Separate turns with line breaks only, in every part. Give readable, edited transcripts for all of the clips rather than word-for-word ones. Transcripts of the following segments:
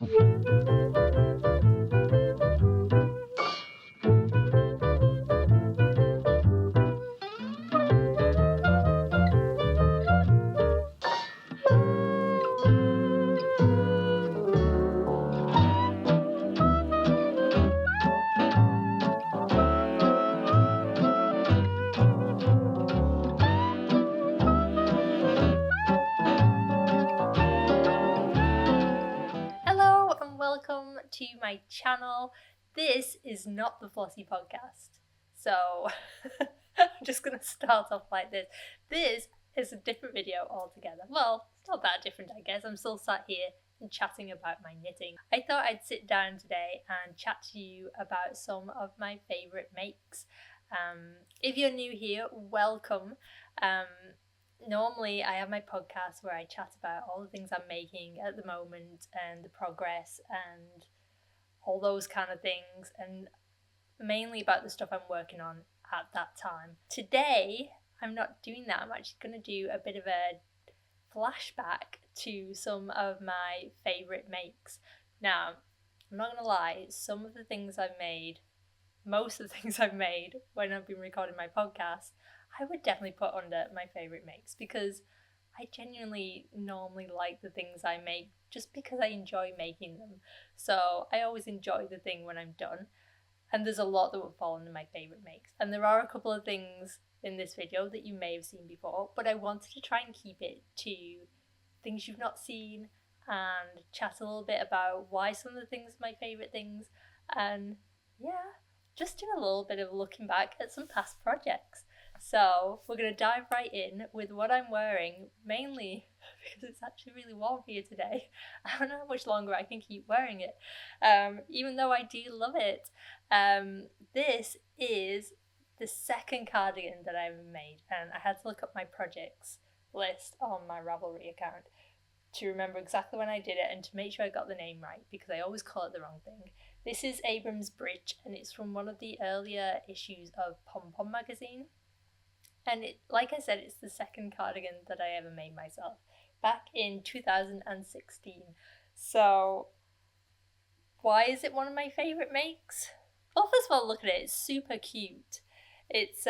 Hello and welcome to my channel. This is not the Flossy podcast. So I'm just going to start off like this. This is a different video altogether. Well, it's not that different, I guess. I'm still sat here and chatting about my knitting. I thought I'd sit down today and chat to you about some of my favourite makes. If you're new here, welcome. Normally I have my podcast where I chat about all the things I'm making at the moment and the progress and all those kind of things, and mainly about the stuff I'm working on at that time. Today I'm not doing that. I'm actually going to do a bit of a flashback to some of my favourite makes. Now, I'm not going to lie, some of the things I've made, most of the things I've made when I've been recording my podcast, I would definitely put under my favourite makes, because I genuinely normally like the things I make just because I enjoy making them. So I always enjoy the thing when I'm done. And there's a lot that would fall under my favourite makes. And there are a couple of things in this video that you may have seen before, but I wanted to try and keep it to things you've not seen and chat a little bit about why some of the things are my favourite things, and yeah, just do a little bit of looking back at some past projects. So we're going to dive right in with what I'm wearing, mainly because it's actually really warm here today. I don't know how much longer I can keep wearing it, even though I do love it. This is the second cardigan that I ever made, and I had to look up my projects list on my Ravelry account to remember exactly when I did it and to make sure I got the name right, because I always call it the wrong thing. This is Abram's Bridge, and it's from one of the earlier issues of Pom Pom magazine. And like I said, it's the second cardigan that I ever made myself, back in 2016. So why is it one of my favourite makes? Well, first of all, look at it. It's super cute. It's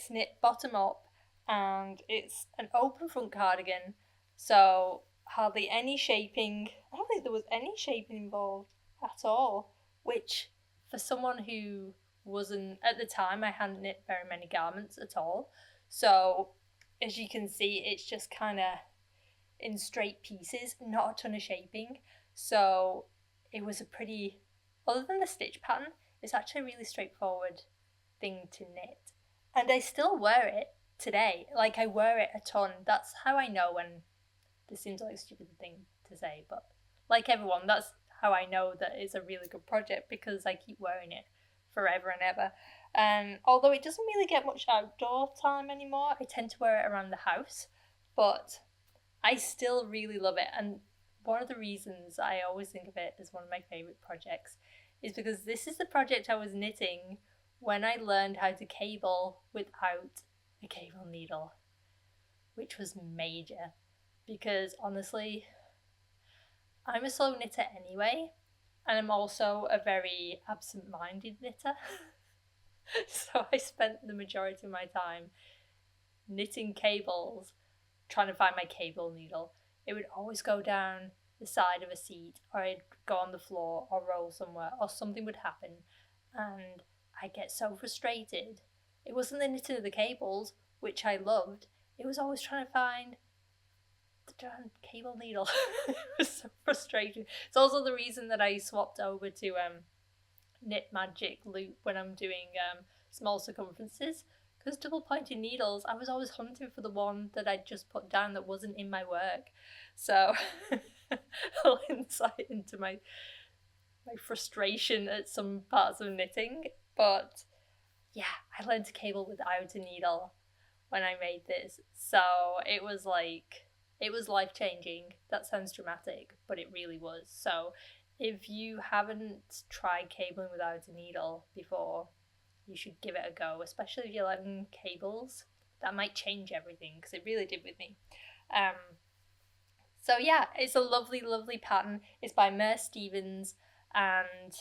knit bottom up, and it's an open front cardigan, so hardly any shaping. I don't think there was any shaping involved at all, which for someone who wasn't, at the time I hadn't knit very many garments at all, so as you can see it's just kind of in straight pieces, not a ton of shaping. So it was a pretty, other than the stitch pattern, it's actually a really straightforward thing to knit, and I still wear it today. Like, I wear it a ton. That's how I know, when this seems like a stupid thing to say, but like everyone, that's how I know that it's a really good project, because I keep wearing it forever and ever. And although it doesn't really get much outdoor time anymore, I tend to wear it around the house, but I still really love it. And one of the reasons I always think of it as one of my favourite projects is because this is the project I was knitting when I learned how to cable without a cable needle, which was major, because honestly, I'm a slow knitter anyway, and I'm also a very absent-minded knitter. So I spent the majority of my time knitting cables, trying to find my cable needle. It would always go down the side of a seat, or I'd go on the floor or roll somewhere, or something would happen, and I'd get so frustrated. It wasn't the knitting of the cables, which I loved, it was always trying to find the darn cable needle. It was so frustrating. It's also the reason that I swapped over to Knit Magic Loop when I'm doing small circumferences, because double pointed needles, I was always hunting for the one that I'd just put down that wasn't in my work. So a little insight into my frustration at some parts of knitting. But yeah, I learned to cable without a needle when I made this, so it was life-changing. That sounds dramatic, but it really was. So if you haven't tried cabling without a needle before, you should give it a go, especially if you're liking cables. That might change everything, because it really did with me. So yeah, it's a lovely, lovely pattern. It's by Mer Stevens, and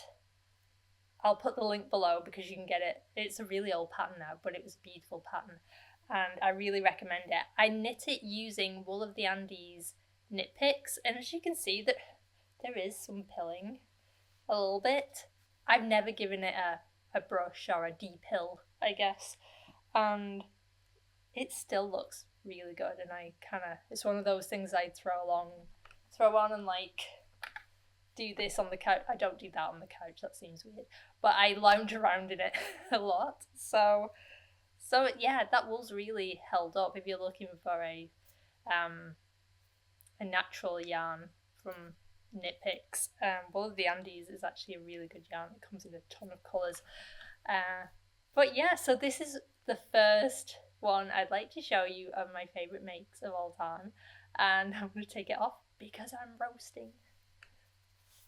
I'll put the link below because you can get it. It's a really old pattern now, but it was a beautiful pattern, and I really recommend it. I knit it using Wool of the Andes knit picks, and as you can see, that there is some pilling a little bit. I've never given it a brush or a deep pill, I guess, and it still looks really good. And I kind of, it's one of those things I throw on and like do this on the couch. I don't do that on the couch, that seems weird, but I lounge around in it a lot. So yeah, that wool's really held up. If you're looking for a natural yarn from knit picks, Wool of the Andes is actually a really good yarn. It comes in a ton of colours. But yeah, so this is the first one I'd like to show you of my favourite makes of all time, and I'm going to take it off because I'm roasting.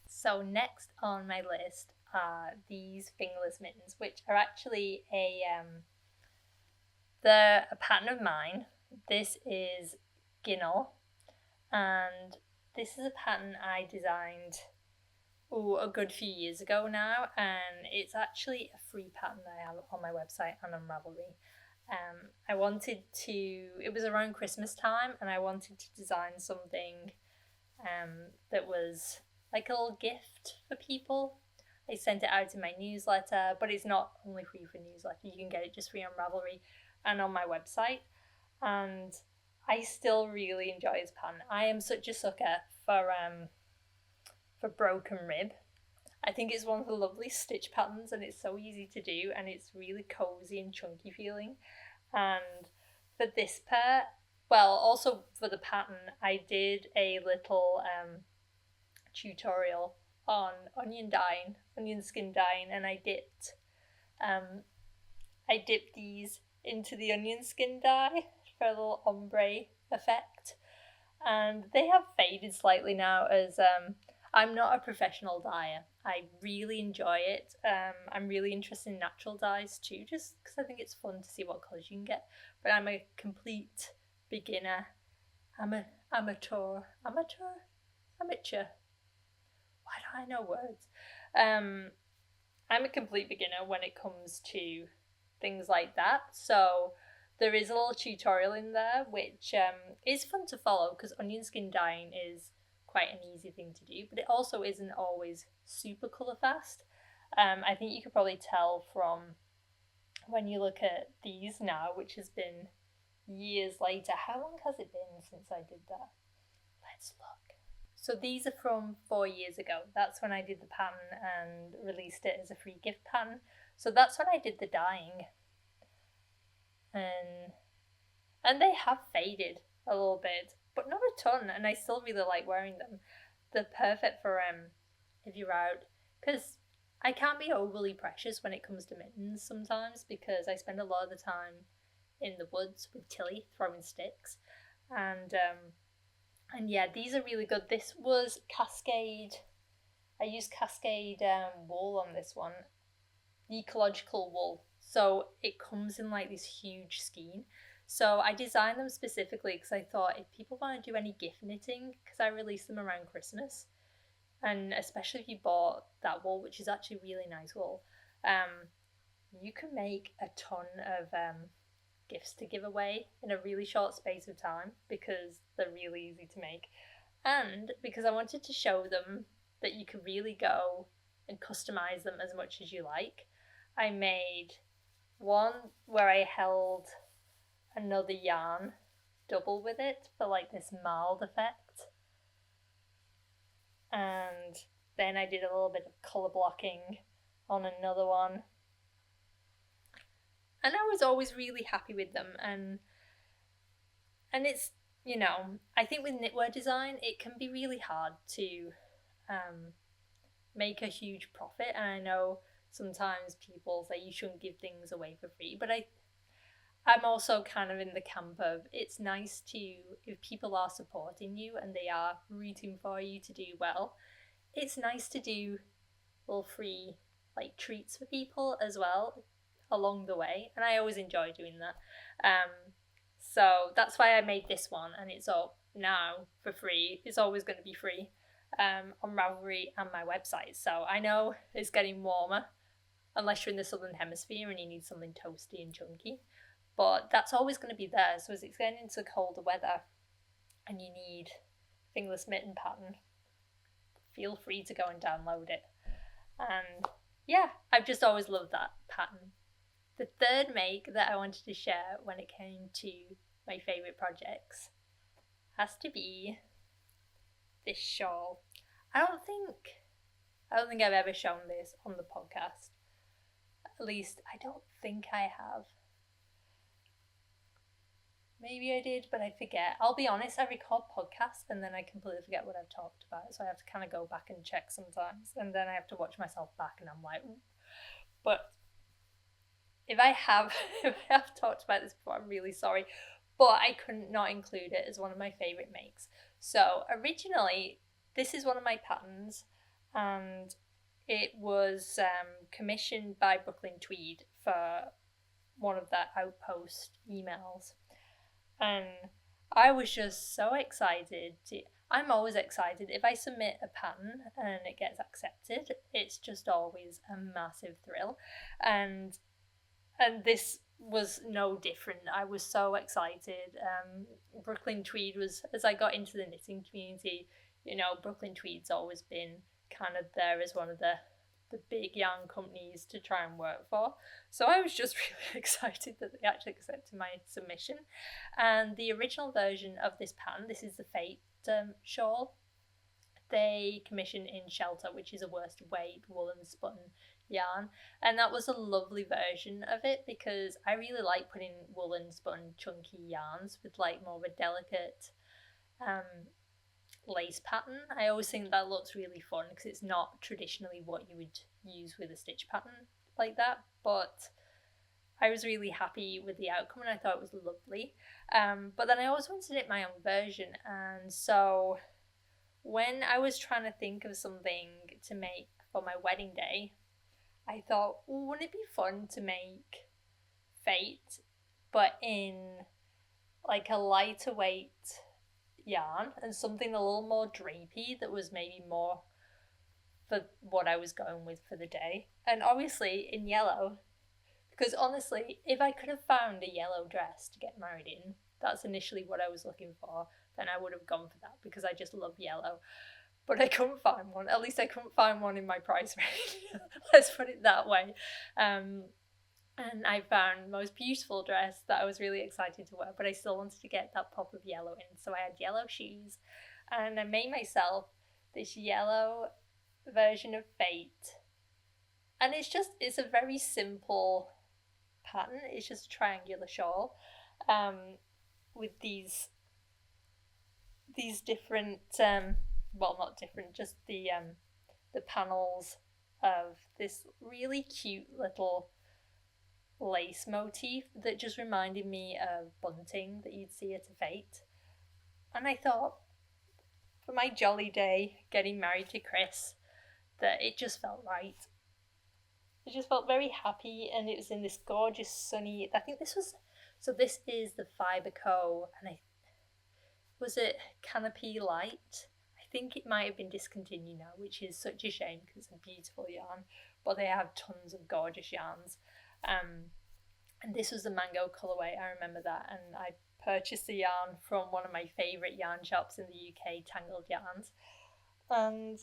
So next on my list are these fingerless mittens, which are actually a pattern of mine. This is Ginnell, and this is a pattern I designed a good few years ago now, and it's actually a free pattern that I have on my website and on Ravelry. I wanted to, it was around Christmas time, and I wanted to design something that was like a little gift for people. I sent it out in my newsletter, but it's not only free for newsletter. You can get it just free on Ravelry and on my website. And I still really enjoy this pattern. I am such a sucker for broken rib. I think it's one of the lovely stitch patterns, and it's so easy to do, and it's really cozy and chunky feeling. And for this pair, well, also for the pattern, I did a little tutorial on onion skin dyeing, and I dipped these into the onion skin dye for a little ombre effect, and they have faded slightly now as I'm not a professional dyer. I really enjoy it. I'm really interested in natural dyes too, just because I think it's fun to see what colours you can get. But I'm a complete beginner. Amateur. Why do I know words? I'm a complete beginner when it comes to things like that. So there is a little tutorial in there which is fun to follow, because onion skin dyeing is quite an easy thing to do, but it also isn't always super colour fast. I think you could probably tell from when you look at these now, which has been years later. How long has it been since I did that? Let's look. So these are from 4 years ago. That's when I did the pattern and released it as a free gift pattern. So that's when I did the dyeing. And they have faded a little bit, but not a ton, and I still really like wearing them. They're perfect for if you're out, because I can't be overly precious when it comes to mittens sometimes, because I spend a lot of the time in the woods with Tilly throwing sticks, and yeah, these are really good. This was Cascade. I used Cascade wool on this one, ecological wool, so it comes in like this huge skein. So I designed them specifically because I thought if people want to do any gift knitting, because I release them around Christmas, and especially if you bought that wool, which is actually really nice wool, you can make a ton of gifts to give away in a really short space of time, because they're really easy to make, and because I wanted to show them that you could really go and customize them as much as you like. I made one where I held another yarn double with it for like this mild effect, and then I did a little bit of colour blocking on another one, and I was always really happy with them. And it's, you know, I think with knitwear design it can be really hard to make a huge profit, and I know sometimes people say you shouldn't give things away for free, but I'm also kind of in the camp of it's nice to, if people are supporting you and they are rooting for you to do well, it's nice to do little free like treats for people as well along the way, and I always enjoy doing that. So that's why I made this one, and it's all now for free. It's always going to be free on Ravelry and my website. So I know it's getting warmer, unless you're in the southern hemisphere and you need something toasty and chunky. But that's always going to be there. So as it's getting into colder weather and you need fingerless mitten pattern, feel free to go and download it. And yeah, I've just always loved that pattern. The third make that I wanted to share when it came to my favourite projects has to be this shawl. I don't think I've ever shown this on the podcast. At least I don't think I have. Maybe I did, but I forget. I'll be honest, I record podcasts and then I completely forget what I've talked about. So I have to kind of go back and check sometimes. And then I have to watch myself back and I'm like, ooh. But if I have talked about this before, I'm really sorry. But I couldn't not include it as one of my favourite makes. So originally, this is one of my patterns, and it was commissioned by Brooklyn Tweed for one of their Outpost emails. And I was just so excited. I'm always excited. If I submit a pattern and it gets accepted, it's just always a massive thrill. And this was no different. I was so excited. Brooklyn Tweed was, as I got into the knitting community, Brooklyn Tweed's always been kind of there as one of the big yarn companies to try and work for. So I was just really excited that they actually accepted my submission. And the original version of this pattern, this is the Fate shawl, they commissioned in Shelter, which is a worsted weight woolen spun yarn, and that was a lovely version of it because I really like putting woolen spun chunky yarns with like more of a delicate lace pattern. I always think that looks really fun because it's not traditionally what you would use with a stitch pattern like that, but I was really happy with the outcome and I thought it was lovely. But then I always wanted it my own version, and so when I was trying to think of something to make for my wedding day, I thought, wouldn't it be fun to make Fate, but in like a lighter weight yarn and something a little more drapey that was maybe more for what I was going with for the day. And obviously in yellow, because honestly, if I could have found a yellow dress to get married in, that's initially what I was looking for, then I would have gone for that because I just love yellow. But I couldn't find one. At least I couldn't find one in my price range. Let's put it that way. And I found the most beautiful dress that I was really excited to wear, but I still wanted to get that pop of yellow in. So I had yellow shoes, and I made myself this yellow version of Fate. And it's a very simple pattern. It's just a triangular shawl with these different well, not different, just the panels of this really cute little lace motif that just reminded me of bunting that you'd see at a fete. And I thought, for my jolly day getting married to Chris, that it just felt right. It just felt very happy, and it was in this gorgeous sunny, I think this is the Fibre Co, and was it Canopy Light? I think it might have been discontinued now, which is such a shame because it's a beautiful yarn, but they have tons of gorgeous yarns. And this was the mango colourway, I remember that, and I purchased the yarn from one of my favourite yarn shops in the UK, Tangled Yarns. And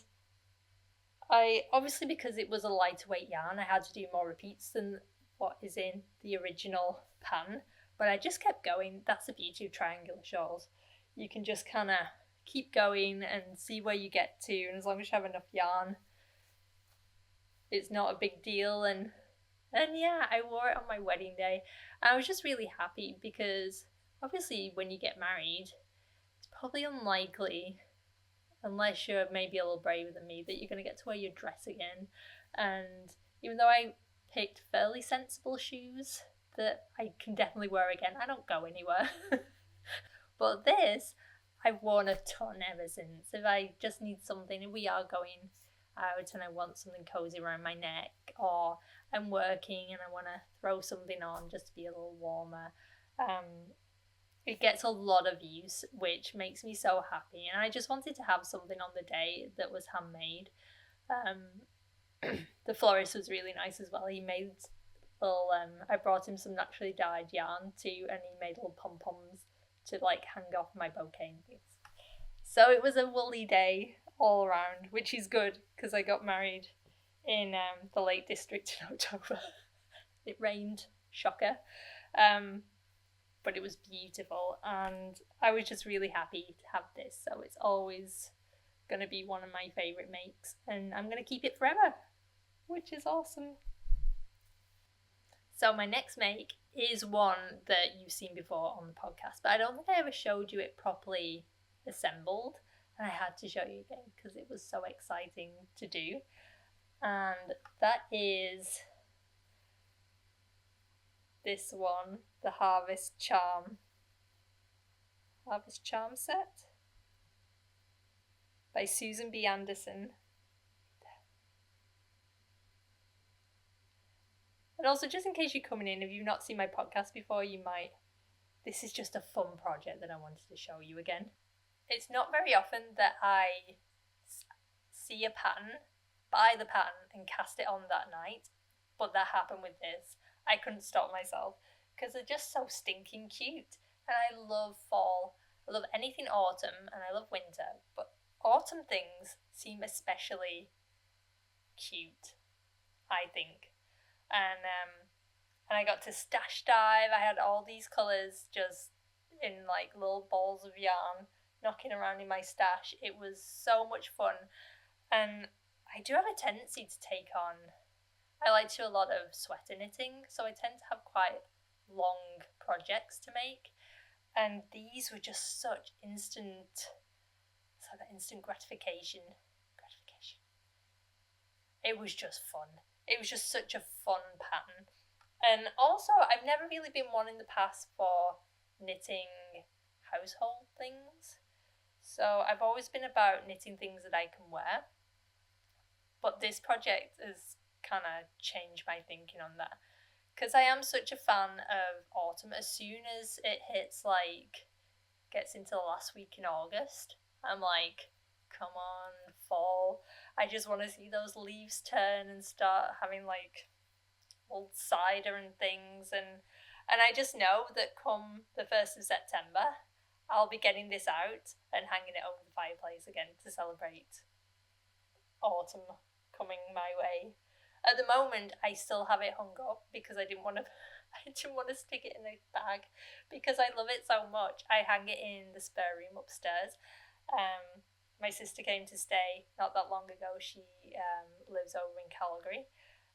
I, obviously because it was a lighter weight yarn, I had to do more repeats than what is in the original pan, but I just kept going. That's the beauty of triangular shawls. You can just kind of keep going and see where you get to, and as long as you have enough yarn, it's not a big deal. And yeah, I wore it on my wedding day. I was just really happy because obviously when you get married, it's probably unlikely, unless you're maybe a little braver than me, that you're going to get to wear your dress again. And even though I picked fairly sensible shoes that I can definitely wear again, I don't go anywhere. But this, I've worn a ton ever since. If I just need something, if we are going out and I want something cozy around my neck, or I'm working and I want to throw something on just to be a little warmer, It gets a lot of use, which makes me so happy. And I just wanted to have something on the day that was handmade. The florist was really nice as well. He made little, I brought him some naturally dyed yarn too, and he made little pom poms to like hang off my bouquet and things. So it was a woolly day all around, which is good because I got married in the Lake District in October. It rained, shocker. Um, but it was beautiful, and I was just really happy to have this. So it's always going to be one of my favourite makes, and I'm going to keep it forever, which is awesome. So my next make is one that you've seen before on the podcast, but I don't think I ever showed you it properly assembled, and I had to show you again because it was so exciting to do. And that is this one, the Harvest Charm set by Susan B. Anderson. And also, just in case you're coming in, if you've not seen my podcast before, you might. This is just a fun project that I wanted to show you again. It's not very often that I see a pattern, buy the pattern, and cast it on that night, but that happened with this. I couldn't stop myself because they're just so stinking cute. And I love fall. I love anything autumn, and I love winter, but autumn things seem especially cute, I think. And I got to stash dive. I had all these colours just in like little balls of yarn knocking around in my stash. It was so much fun, and I do have a tendency to take on. I like to do a lot of sweater knitting, so I tend to have quite long projects to make, and these were just such instant gratification. It was just fun. It was just such a fun pattern. And also, I've never really been one in the past for knitting household things. So I've always been about knitting things that I can wear. But this project has kind of changed my thinking on that. Because I am such a fan of autumn. As soon as it hits, like, gets into the last week in August, I'm like, come on, fall. I just want to see those leaves turn and start having, like, old cider and things. And I just know that come the 1st of September, I'll be getting this out and hanging it over the fireplace again to celebrate autumn coming my way. At the moment, I still have it hung up because I didn't want to stick it in a bag because I love it so much. I hang it in the spare room upstairs. My sister came to stay not that long ago. She lives over in Calgary,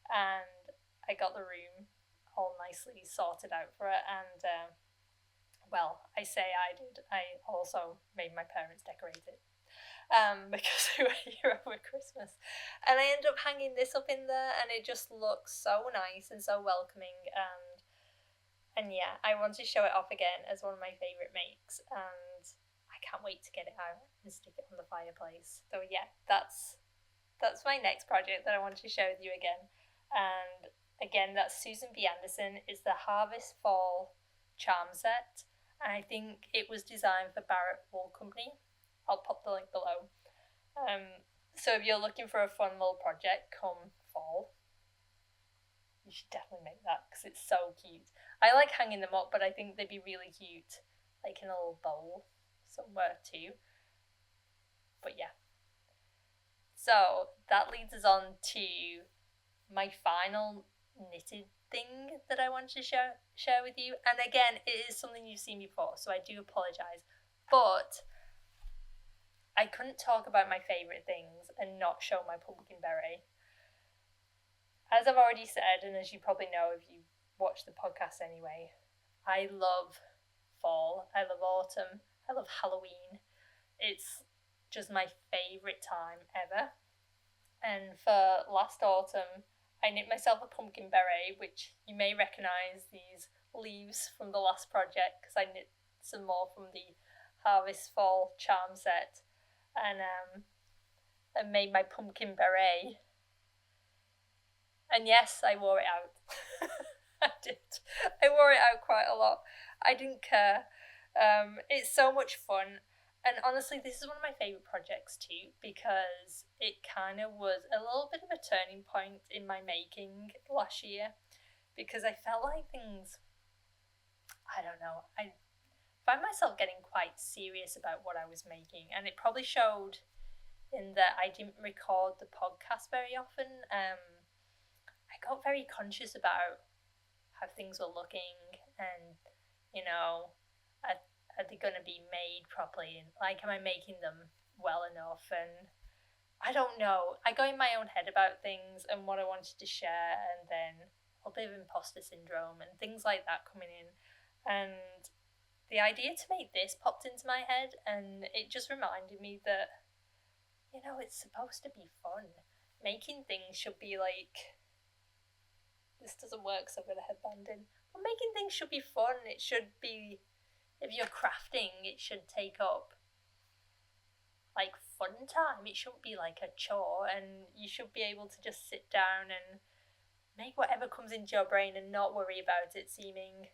and I got the room all nicely sorted out for her. And well, I say I did. I also made my parents decorate it. Because they were here over Christmas. And I ended up hanging this up in there, and it just looks so nice and so welcoming. And yeah, I want to show it off again as one of my favourite makes, and I can't wait to get it out and stick it on the fireplace. So yeah, that's my next project that I want to share with you again. And again, that's Susan B. Anderson. It's the Harvest Fall Charm Set, and I think it was designed for Barrett Wool Company. I'll pop the link below. So if you're looking for a fun little project come fall, you should definitely make that because it's so cute. I like hanging them up, but I think they'd be really cute, like in a little bowl somewhere too. But yeah. So that leads us on to my final knitted thing that I wanted to share with you. And again, it is something you've seen before, so I do apologise. But I couldn't talk about my favourite things and not show my pumpkin beret. As I've already said, and as you probably know if you watch the podcast anyway, I love fall, I love autumn, I love Halloween. It's just my favourite time ever. And for last autumn, I knit myself a pumpkin beret, which you may recognise these leaves from the last project because I knit some more from the Harvest Fall Charm Set. And made my pumpkin beret. And yes, I wore it out. I did. I wore it out quite a lot. I didn't care. It's so much fun. And honestly, this is one of my favourite projects too, because it kind of was a little bit of a turning point in my making last year, because I felt like things, I don't know, I find myself getting quite serious about what I was making, and it probably showed in that I didn't record the podcast very often. I got very conscious about how things were looking, and you know, are, are they going to be made properly? And like, am I making them well enough? And I don't know. I got in my own head about things and what I wanted to share, and then a bit of imposter syndrome and things like that coming in. And the idea to make this popped into my head, and it just reminded me that, it's supposed to be fun. Making things should be like, this doesn't work, so I'm going to headband in. But making things should be fun. It should be, if you're crafting, it should take up like fun time. It shouldn't be like a chore, and you should be able to just sit down and make whatever comes into your brain and not worry about it seeming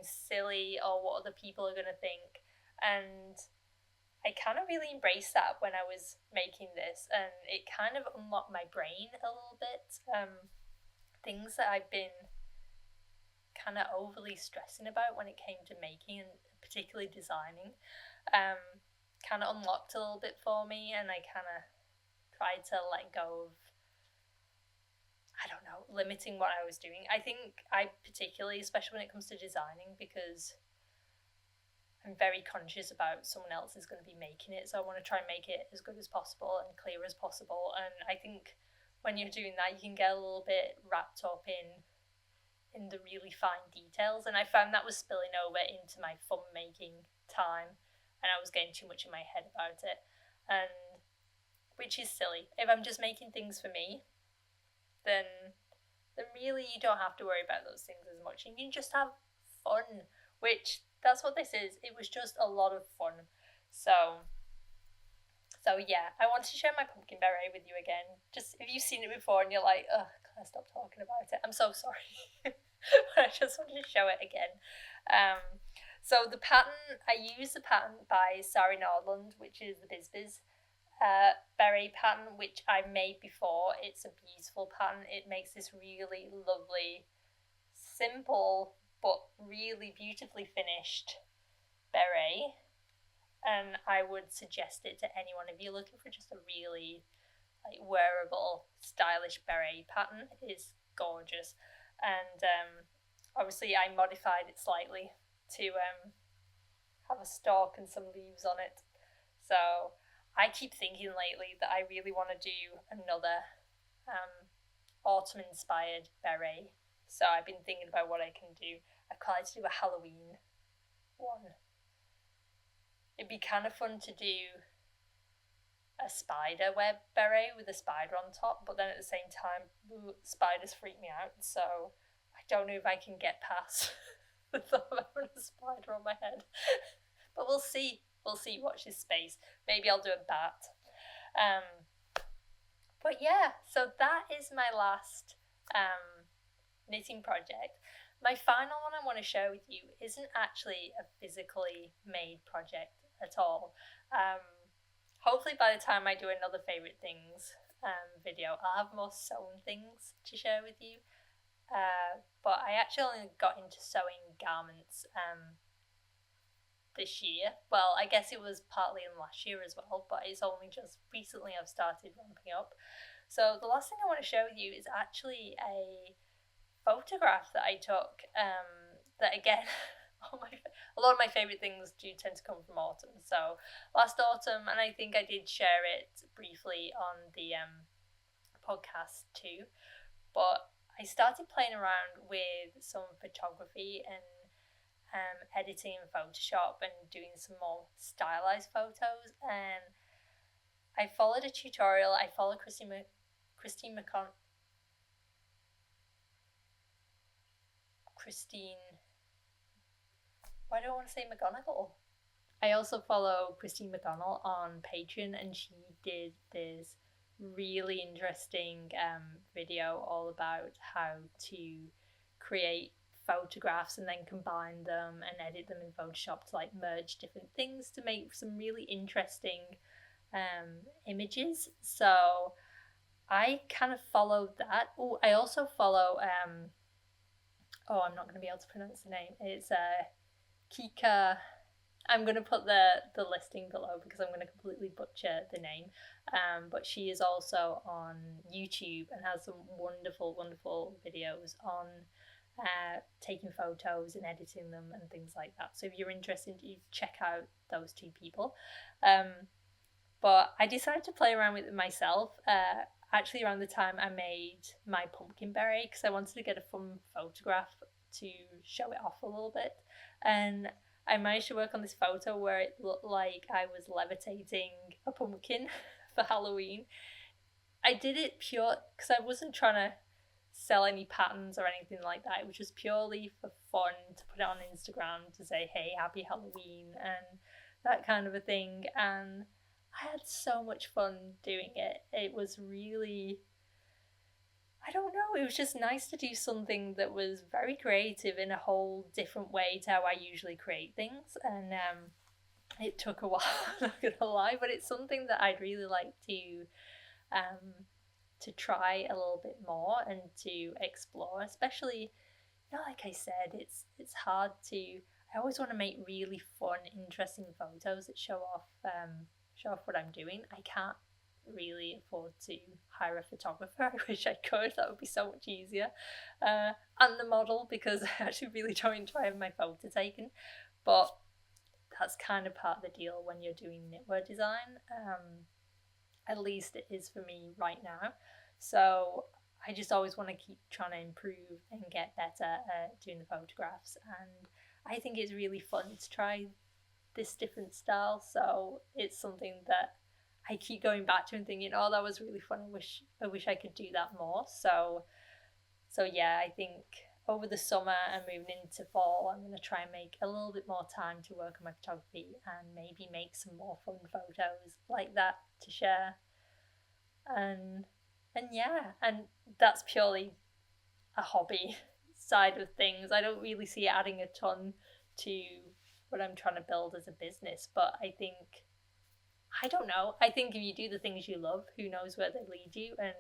silly or what other people are going to think. And I kind of really embraced that when I was making this, and it kind of unlocked my brain a little bit. Things that I've been kind of overly stressing about when it came to making and particularly designing, kind of unlocked a little bit for me, and I kind of tried to let go of, I don't know, limiting what I was doing. I think I particularly, especially when it comes to designing, because I'm very conscious about someone else is going to be making it, so I want to try and make it as good as possible and clear as possible. And I think when you're doing that, you can get a little bit wrapped up in the really fine details, and I found that was spilling over into my fun making time, and I was getting too much in my head about it, and which is silly. If I'm just making things for me, then really you don't have to worry about those things as much. You can just have fun, which that's what this is. It was just a lot of fun. So yeah, I want to share my pumpkin beret with you again. Just if you've seen it before and you're like, oh, can I stop talking about it? I'm so sorry. But I just wanted to show it again. So the pattern, I use the pattern by Sari Nordland, which is the Biz beret pattern, which I made before. It's a beautiful pattern. It makes this really lovely, simple, but really beautifully finished beret. And I would suggest it to anyone if you're looking for just a really like wearable, stylish beret pattern. It is gorgeous. And obviously I modified it slightly to have a stalk and some leaves on it. So I keep thinking lately that I really want to do another autumn-inspired beret. So I've been thinking about what I can do. I'd quite like to do a Halloween one. It'd be kind of fun to do a spider web beret with a spider on top, but then at the same time, spiders freak me out, so I don't know if I can get past the thought of having a spider on my head. But we'll see. Watch this space. Maybe I'll do a bat. But yeah, so that is my last knitting project. My final one I want to share with you isn't actually a physically made project at all. Hopefully by the time I do another favourite things video, I'll have more sewn things to share with you. But I actually only got into sewing garments this year. Well, I guess it was partly in last year as well, but it's only just recently I've started ramping up. So the last thing I want to share with you is actually a photograph that I took. That again, a lot of my favourite things do tend to come from autumn. So last autumn, and I think I did share it briefly on the podcast too, but I started playing around with some photography and editing in Photoshop and doing some more stylized photos, and I followed a tutorial. I follow Christine why do I want to say McGonagall? I also follow Christine McDonald on Patreon, and she did this really interesting video all about how to create photographs and then combine them and edit them in Photoshop to like merge different things to make some really interesting images. So I kind of followed that. Oh, I also follow I'm not going to be able to pronounce the name. It's Kika. I'm going to put the listing below because I'm going to completely butcher the name. But she is also on YouTube and has some wonderful, wonderful videos on taking photos and editing them and things like that. So if you're interested, you check out those two people. But I decided to play around with it myself. Actually, around the time I made my pumpkin berry, because I wanted to get a fun photograph to show it off a little bit. And I managed to work on this photo where it looked like I was levitating a pumpkin for Halloween. I did it pure because I wasn't trying to sell any patterns or anything like that. It was just purely for fun to put it on Instagram to say, hey, happy Halloween and that kind of a thing. And I had so much fun doing it. It was really, I don't know, it was just nice to do something that was very creative in a whole different way to how I usually create things. And it took a while, I'm not gonna lie, but it's something that I'd really like to try a little bit more and to explore, especially, like I said, it's hard to, I always want to make really fun, interesting photos that show off what I'm doing. I can't really afford to hire a photographer. I wish I could. That would be so much easier. And the model, because I actually really don't enjoy having my photo taken. But that's kind of part of the deal when you're doing knitwear design. At least it is for me right now. So I just always want to keep trying to improve and get better at doing the photographs. And I think it's really fun to try this different style. So it's something that I keep going back to and thinking, oh, that was really fun. I wish I could do that more. So yeah, I think over the summer and moving into fall, I'm going to try and make a little bit more time to work on my photography and maybe make some more fun photos like that to share. And yeah, and that's purely a hobby side of things. I don't really see it adding a ton to what I'm trying to build as a business, but I think, I don't know, I think if you do the things you love, who knows where they lead you, and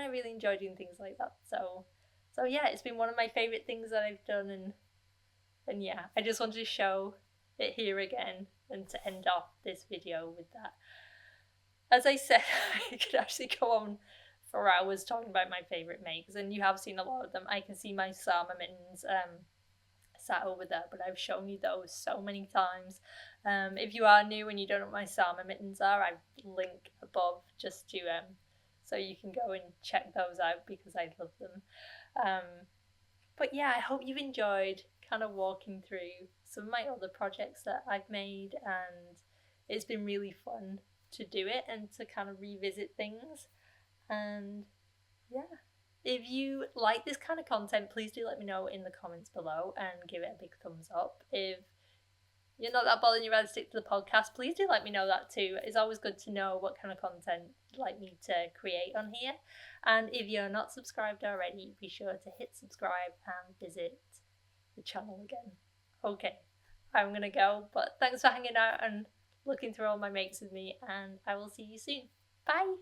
I really enjoy doing things like that. So yeah, it's been one of my favorite things that I've done, and yeah, I just wanted to show it here again and to end off this video with that. As I said, I could actually go on for hours talking about my favorite makes, and you have seen a lot of them. I can see my Sama mittens sat over there, but I've shown you those so many times. If you are new and you don't know what my Sama mittens are, I link above just to so you can go and check those out because I love them. But yeah, I hope you've enjoyed kind of walking through some of my other projects that I've made, and it's been really fun to do it and to kind of revisit things. And yeah, if you like this kind of content, please do let me know in the comments below and give it a big thumbs up. If you're not that bothered, you'd rather stick to the podcast, please do let me know that too. It's always good to know what kind of content you'd like me to create on here. And if you're not subscribed already, be sure to hit subscribe and visit the channel again. Okay, I'm gonna go, but thanks for hanging out and looking through all my makes with me, and I will see you soon. Bye!